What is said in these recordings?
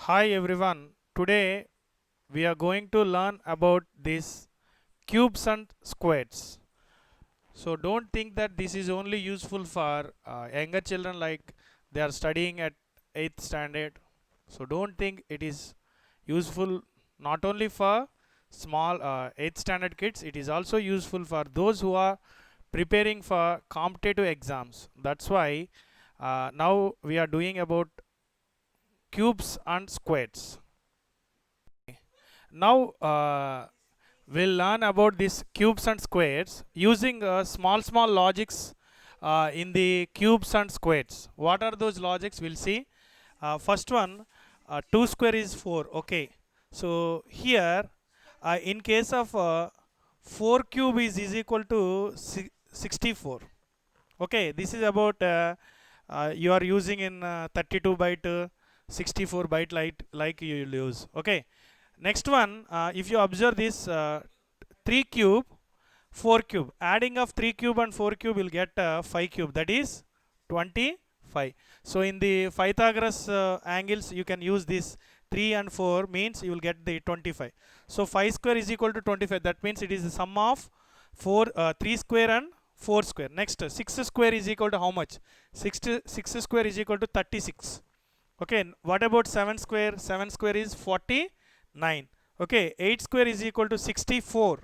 Hi everyone. Today we are going to learn about these cubes and squares. So don't think that this is only useful for younger children like they are studying at 8th standard. So don't think it is useful not only for small 8th standard kids, it is also useful for those who are preparing for competitive exams. That's why now we are doing about cubes and squares. Now we'll learn about these cubes and squares using small logics in the cubes and squares. What are those logics? We'll see. First one, 2 square is 4. Okay. So here, in case of 4 cube is equal to 64. Okay, this is about you are using in 32 byte, 64 byte like you will use. Okay, next one, if you observe this 3 cube, 4 cube, adding of 3 cube and 4 cube will get 5 cube, that is 25. So in the Pythagoras angles, you can use this 3 and 4 means you will get the 25. So 5 square is equal to 25. That means it is the sum of 3 square and 4 square. Next, 6 square is equal to how much? 6 square is equal to 36. Okay, what about 7 square? 7 square is 49. Okay, 8 square is equal to 64.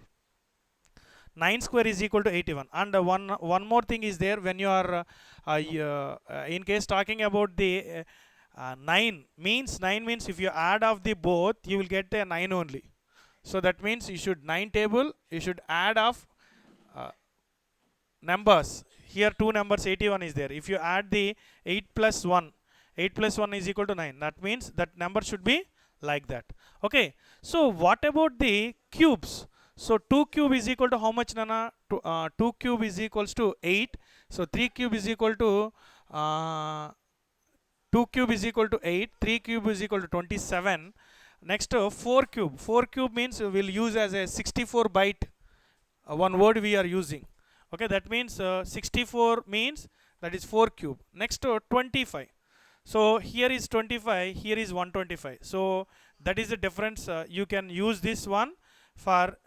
9 square is equal to 81. And one more thing is there when you are in case talking about the 9 means if you add of the both you will get a 9 only. So that means you should 9 table you should add of numbers. Here two numbers 81 is there. If you add the 8 plus 1, 8 plus 1 is equal to 9. That means that number should be like that. Okay, so what about the cubes? So 2 cube is equal to how much, Nana? 2 cube is equals to 8. So 3 cube is equal to 2 cube is equal to 8. 3 cube is equal to 27. Next, 4 cube. 4 cube means we'll use as a 64 byte. One word we are using. Okay, that means 64 means that is 4 cube. Next, 25. So here is 25, here is 125. So that is the difference. You can use this one for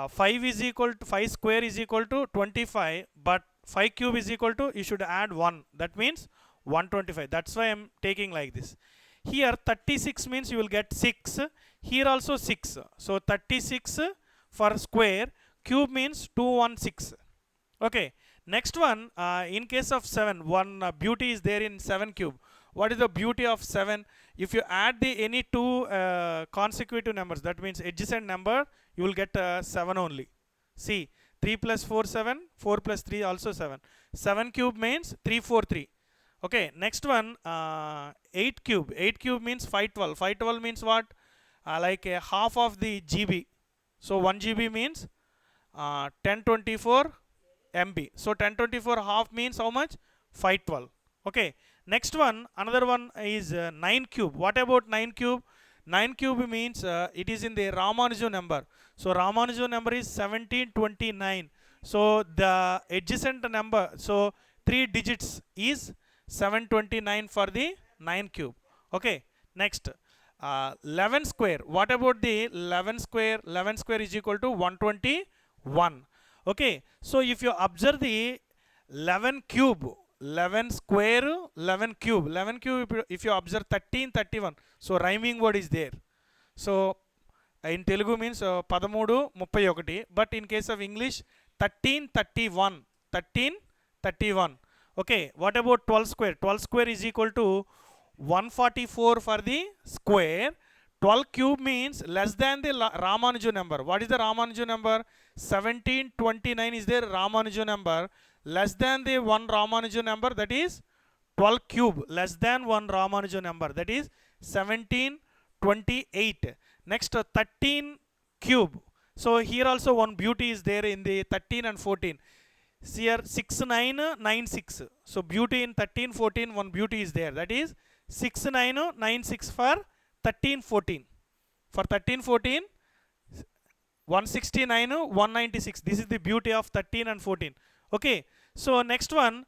5 is equal to 5 square is equal to 25, but 5 cube is equal to you should add 1. That means 125. That's why I'm taking like this. Here 36 means you will get 6. Here also 6. So 36 for square, cube means 216. Okay, next one, in case of 7, one beauty is there in 7 cube. What is the beauty of 7? If you add the any two consecutive numbers, that means adjacent number, you will get 7 only. See, 3 plus 4 7, 4 plus 3 also 7. 7 cube means 343. Okay, next one, 8 cube. 8 cube means 512. 512 means what? Like a half of the GB. So 1 GB means 1024 MB. So 1024 half means how much? 512. Okay, next one, another one is 9 cube. What about 9 cube? 9 cube means it is in the Ramanujan number. So Ramanujan number is 1729. So the adjacent number, so 3 digits is 729 for the 9 cube. Okay, next, 11 square. What about the 11 square? 11 square is equal to 121. Okay, so if you observe the 11 cube, 11 square, 11 cube, 11 cube, if you observe 1331, so rhyming word is there. So in Telugu means 1331, but in case of English 1331, 1331. Okay, what about 12 square? 12 square is equal to 144 for the square. 12 cube means less than the Ramanujan number. What is the Ramanujan number? 1729 is their Ramanujan number. Less than the 1 Ramanujan number, that is 12 cube. Less than 1 Ramanujan number, that is 1728. Next, 13 cube. So here also one beauty is there in the 13 and 14. Here 6996. So beauty in 13, 14, one beauty is there. That is 6996 for 13, 14. For 13, 14, 169, 196. This is the beauty of 13 and 14. Okay. So next one,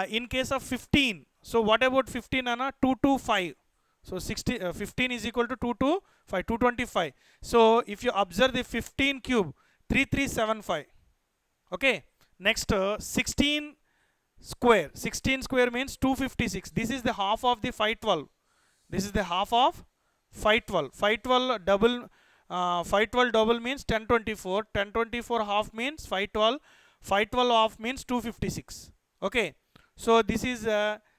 in case of 15. So what about 15, Anna? 225. So 15 is equal to 2 to 5, 225. So if you observe the 15 cube, 3375. Okay. Next 16 square. 16 square means 256. This is the half of the 512. This is the half of 512. 512 double. 512 double means 1024. 1024 half means 512. 512 half means 256. Okay. So this is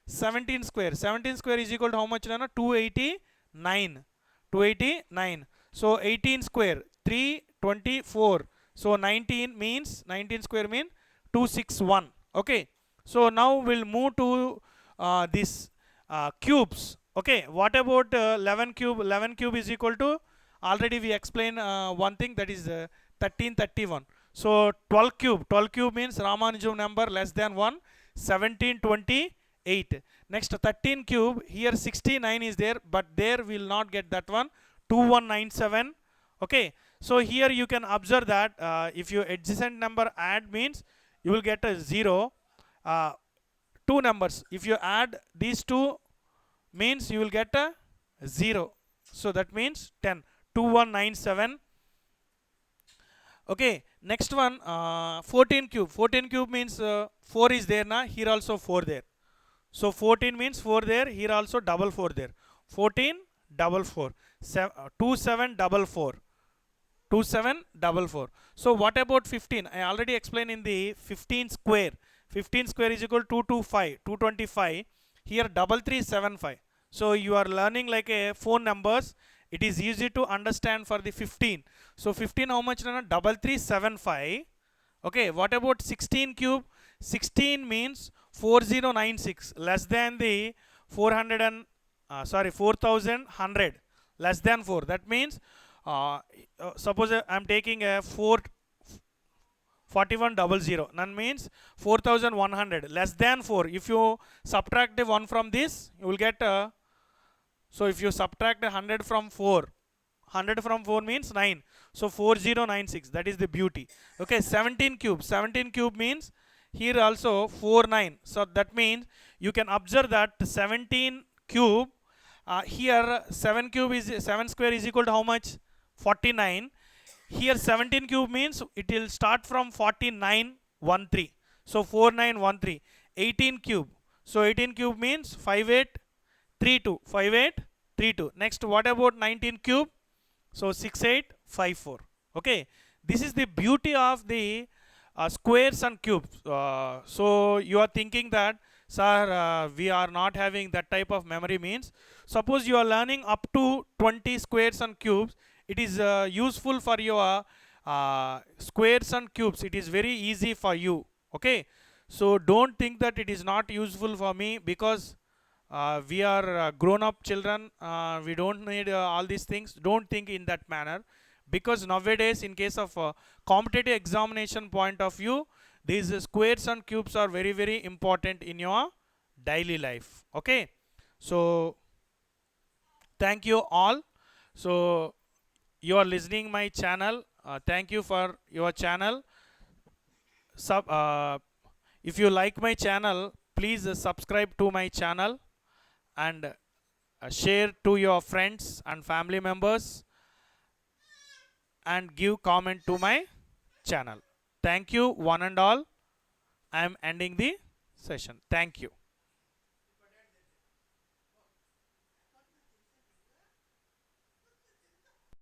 17 square. 17 square is equal to how much? 289. 289. So 18 square 324. So 19 square means 261. Okay. So now we'll move to this cubes. Okay. What about 11 cube? 11 cube is equal to, already we explained one thing, that is 1331. So 12 cube. 12 cube means Ramanujan number less than 1. 1728. Next 13 cube. Here 69 is there, but there we will not get that one. 2197. Okay. So here you can observe that if you adjacent number add means you will get a 0. Two numbers. If you add these two means you will get a 0. So that means 10. 2197. Okay. Next one 14 cube. 14 cube means 4 is there na. Here also 4 there. So 14 means 4 there. Here also double 4 there. 14 double 4. 2744. 2744. So what about 15? I already explained in the 15 square. 15 square is equal to 225. 225. Here 3375. So you are learning like a phone numbers. It is easy to understand for the 15. So 15 how much? 3375. Okay. What about 16 cube? 16 means 4096 less than the 400 and 4100 less than 4. That means suppose I am taking a 4100. None means 4100 less than 4. If you subtract the 1 from this, you will get so if you subtract 100 from 4, 100 from 4 means 9. So 4096. That is the beauty. Okay. 17 cube. 17 cube means here also 49. So that means you can observe that 17 cube. Here 7 cube is 7 square is equal to how much? 49. Here 17 cube means it will start from 4913. So 4913. 18 cube. So 18 cube means 5832. 5832. Next, what about 19 cube? So 6854. Okay. This is the beauty of the squares and cubes. So you are thinking that, sir, we are not having that type of memory means. Suppose you are learning up to 20 squares and cubes. It is useful for your squares and cubes. It is very easy for you. Okay. So don't think that it is not useful for me, because we are grown up children. We don't need all these things. Don't think in that manner, because nowadays in case of competitive examination point of view, these squares and cubes are very, very important in your daily life. Okay. So thank you all. So you are listening my channel. Thank you for your channel. If you like my channel, please subscribe to my channel and share to your friends and family members, and give comment to my channel. Thank you one and all. I am ending the session. Thank you.